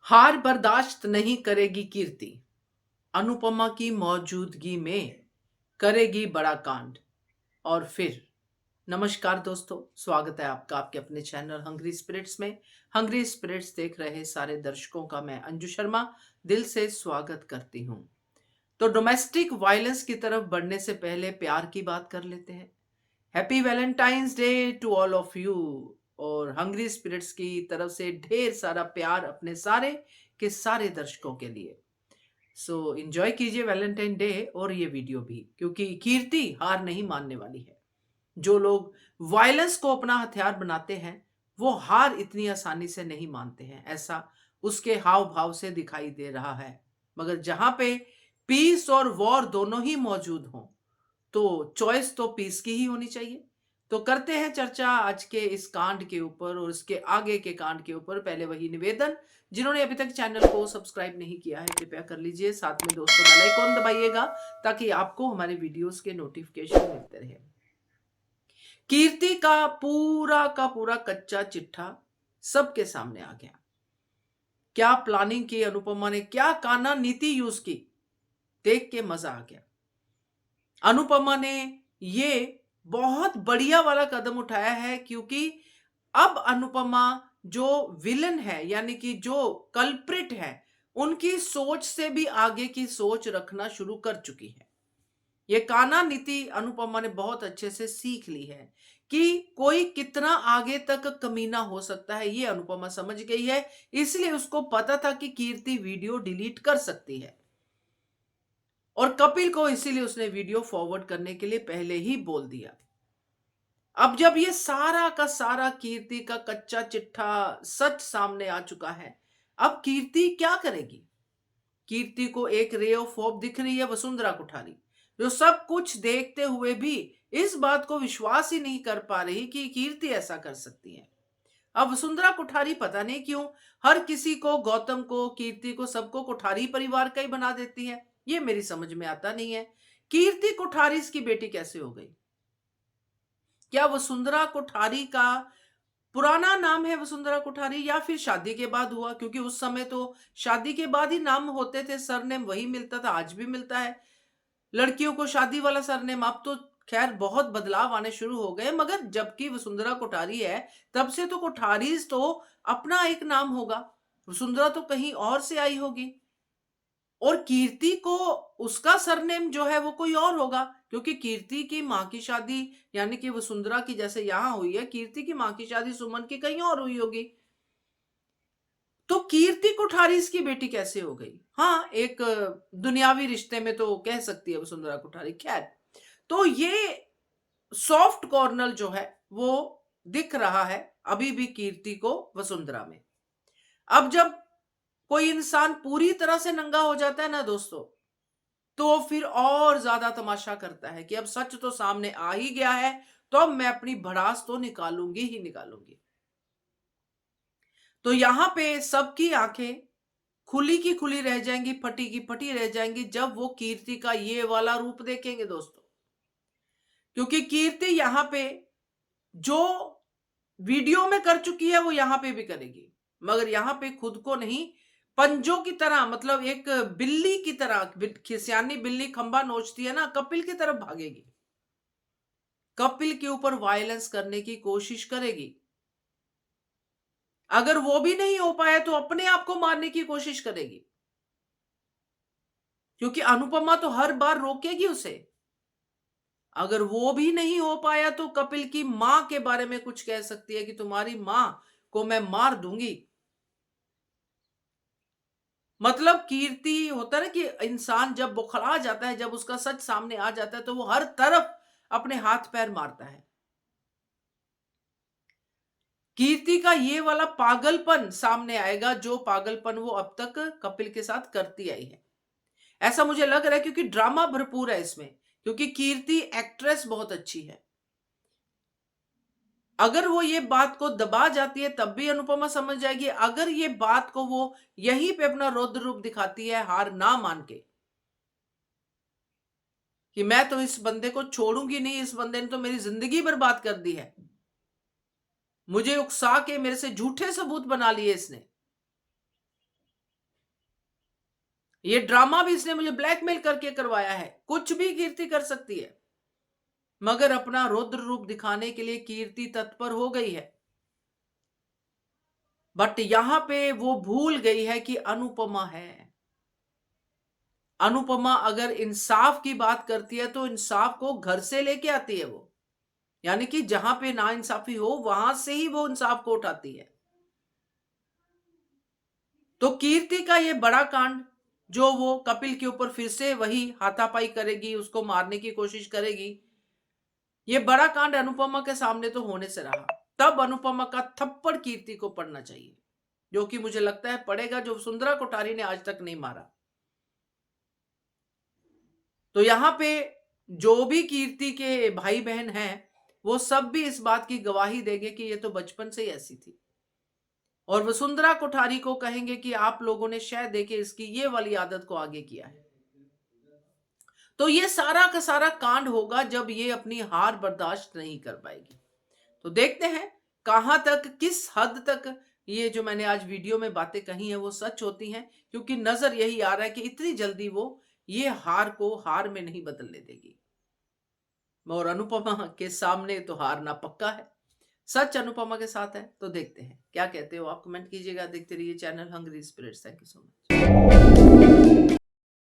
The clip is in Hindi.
हार बर्दाश्त नहीं करेगी कीर्ति। अनुपमा की मौजूदगी में करेगी बड़ा कांड। और फिर नमस्कार दोस्तों, स्वागत है आपका आपके अपने चैनल हंग्री स्पिरिट्स में। हंग्री स्पिरिट्स देख रहे सारे दर्शकों का मैं अंजू शर्मा दिल से स्वागत करती हूं। तो डोमेस्टिक वायलेंस की तरफ बढ़ने से पहले प्यार की बात कर लेते हैं। Happy Valentine's day to all of you. और हंग्री स्पिरिट्स की तरफ से ढेर सारा प्यार अपने सारे के सारे दर्शकों के लिए। सो एंजॉय कीजिए वैलेंटाइन डे और ये वीडियो भी, क्योंकि कीर्ति हार नहीं मानने वाली है। जो लोग वायलेंस को अपना हथियार बनाते हैं वो हार इतनी आसानी से नहीं मानते हैं, ऐसा उसके हाव भाव से दिखाई दे रहा है। मगर जहां पे पीस और वॉर दोनों ही मौजूद हों तो चॉइस तो पीस की ही होनी चाहिए। तो करते हैं चर्चा आज के इस कांड के ऊपर और इसके आगे के कांड के ऊपर। पहले वही निवेदन, जिन्होंने अभी तक चैनल को सब्सक्राइब नहीं किया है कृपया कर लीजिए, साथ में दोस्तों बेल आइकॉन दबाइएगा ताकि आपको हमारे वीडियोस के नोटिफिकेशन मिलते रहे। कीर्ति का पूरा कच्चा चिट्ठा सबके सामने आ गया। क्या प्लानिंग की अनुपमा ने, क्या काना नीति यूज की, देख के मजा आ गया। अनुपमा ने ये बहुत बढ़िया वाला कदम उठाया है, क्योंकि अब अनुपमा जो विलन है यानी कि जो कल्प्रिट है उनकी सोच से भी आगे की सोच रखना शुरू कर चुकी है। ये काना नीति अनुपमा ने बहुत अच्छे से सीख ली है कि कोई कितना आगे तक कमीना हो सकता है, ये अनुपमा समझ गई है। इसलिए उसको पता था कि कीर्ति वीडियो डिलीट कर सकती है और कपिल को इसीलिए उसने वीडियो फॉरवर्ड करने के लिए पहले ही बोल दिया। अब जब ये सारा का सारा कीर्ति का कच्चा चिट्ठा सच सामने आ चुका है, अब कीर्ति क्या करेगी। कीर्ति को एक रे ऑफ होप दिख रही है वसुंधरा कोठारी, जो सब कुछ देखते हुए भी इस बात को विश्वास ही नहीं कर पा रही कि कीर्ति ऐसा कर सकती है। अब वसुंधरा कोठारी पता नहीं क्यों हर किसी को, गौतम को, कीर्ति को, सबको कोठारी परिवार का ही बना देती है। ये मेरी समझ में आता नहीं है। कीर्ति कोठारी की बेटी कैसे हो गई? क्या वसुंधरा कोठारी का पुराना नाम है वसुंधरा कोठारी, या फिर शादी के बाद हुआ? क्योंकि उस समय तो शादी के बाद ही नाम होते थे, सरनेम वही मिलता था, आज भी मिलता है लड़कियों को शादी वाला सरनेम। अब तो खैर बहुत बदलाव आने शुरू हो गए, मगर जबकि वसुंधरा कोठारी है तब से तो कोठारीज तो अपना एक नाम होगा, वसुंधरा तो कहीं और से आई होगी। और कीर्ति को उसका सरनेम जो है वो कोई और होगा, क्योंकि कीर्ति की मां की शादी यानी कि वसुंधरा की जैसे यहां हुई है, कीर्ति की मां की शादी सुमन की कहीं और हुई होगी। तो कीर्ति कोठारी इसकी बेटी कैसे हो गई? हाँ, एक दुनियावी रिश्ते में तो कह सकती है वसुंधरा कोठारी। खैर, तो ये सॉफ्ट कॉर्नर जो है वो दिख रहा है अभी भी कीर्ति को वसुंधरा में। अब जब कोई इंसान पूरी तरह से नंगा हो जाता है ना दोस्तों, तो फिर और ज्यादा तमाशा करता है कि अब सच तो सामने आ ही गया है, तो अब मैं अपनी भड़ास तो निकालूंगी ही निकालूंगी। तो यहां पे सबकी आंखें खुली की खुली रह जाएंगी, फटी की फटी रह जाएंगी जब वो कीर्ति का ये वाला रूप देखेंगे दोस्तों। क्योंकि कीर्ति यहां पे जो वीडियो में कर चुकी है वो यहां पे भी करेगी, मगर यहां पे खुद को नहीं, पंजों की तरह, मतलब एक बिल्ली की तरह, खिसियानी बिल्ली खंबा नोचती है ना, कपिल की तरफ भागेगी, कपिल के ऊपर वायलेंस करने की कोशिश करेगी। अगर वो भी नहीं हो पाया तो अपने आप को मारने की कोशिश करेगी, क्योंकि अनुपमा तो हर बार रोकेगी उसे। अगर वो भी नहीं हो पाया तो कपिल की मां के बारे में कुछ कह सकती है कि तुम्हारी मां को मैं मार दूंगी। मतलब कीर्ति होता है ना कि इंसान जब बुखला जाता है, जब उसका सच सामने आ जाता है तो वो हर तरफ अपने हाथ पैर मारता है। कीर्ति का ये वाला पागलपन सामने आएगा, जो पागलपन वो अब तक कपिल के साथ करती आई है, ऐसा मुझे लग रहा है, क्योंकि ड्रामा भरपूर है इसमें। क्योंकि कीर्ति एक्ट्रेस बहुत अच्छी है। अगर वो ये बात को दबा जाती है तब भी अनुपमा समझ जाएगी, अगर ये बात को वो यहीं पे अपना रौद्र रूप दिखाती है हार ना मान के कि मैं तो इस बंदे को छोड़ूंगी नहीं, इस बंदे ने तो मेरी जिंदगी बर्बाद कर दी है, मुझे उकसा के मेरे से झूठे सबूत बना लिए इसने, ये ड्रामा भी इसने मुझे ब्लैकमेल करके करवाया है। कुछ भी कीर्ति कर सकती है, मगर अपना रौद्र रूप दिखाने के लिए कीर्ति तत्पर हो गई है। बट यहां पे वो भूल गई है कि अनुपमा है। अनुपमा अगर इंसाफ की बात करती है तो इंसाफ को घर से लेके आती है वो, यानी कि जहां पे नाइंसाफी हो वहां से ही वो इंसाफ को उठाती है। तो कीर्ति का ये बड़ा कांड, जो वो कपिल के ऊपर फिर से वही हाथापाई करेगी, उसको मारने की कोशिश करेगी, ये बड़ा कांड अनुपमा के सामने तो होने से रहा। तब अनुपमा का थप्पड़ कीर्ति को पड़ना चाहिए, जो कि मुझे लगता है पड़ेगा, जो सुंदरा कोठारी ने आज तक नहीं मारा। तो यहां पे जो भी कीर्ति के भाई बहन हैं, वो सब भी इस बात की गवाही देंगे कि ये तो बचपन से ही ऐसी थी, और वसुंधरा कोठारी को कहेंगे कि आप लोगों ने शायद देखे इसकी ये वाली आदत को आगे किया है। तो ये सारा का सारा कांड होगा जब ये अपनी हार बर्दाश्त नहीं कर पाएगी। तो देखते हैं कहां तक, किस हद तक ये जो मैंने आज वीडियो में बातें कही हैं वो सच होती हैं, क्योंकि नजर यही आ रहा है कि इतनी जल्दी वो ये हार को हार में नहीं बदलने देगी। और अनुपमा के सामने तो हारना पक्का है। सच अनुपमा के साथ है। तो देखते हैं क्या कहते हो आप, कमेंट कीजिएगा। देखते रहिए channel Hungry Spirits. Thank you so much.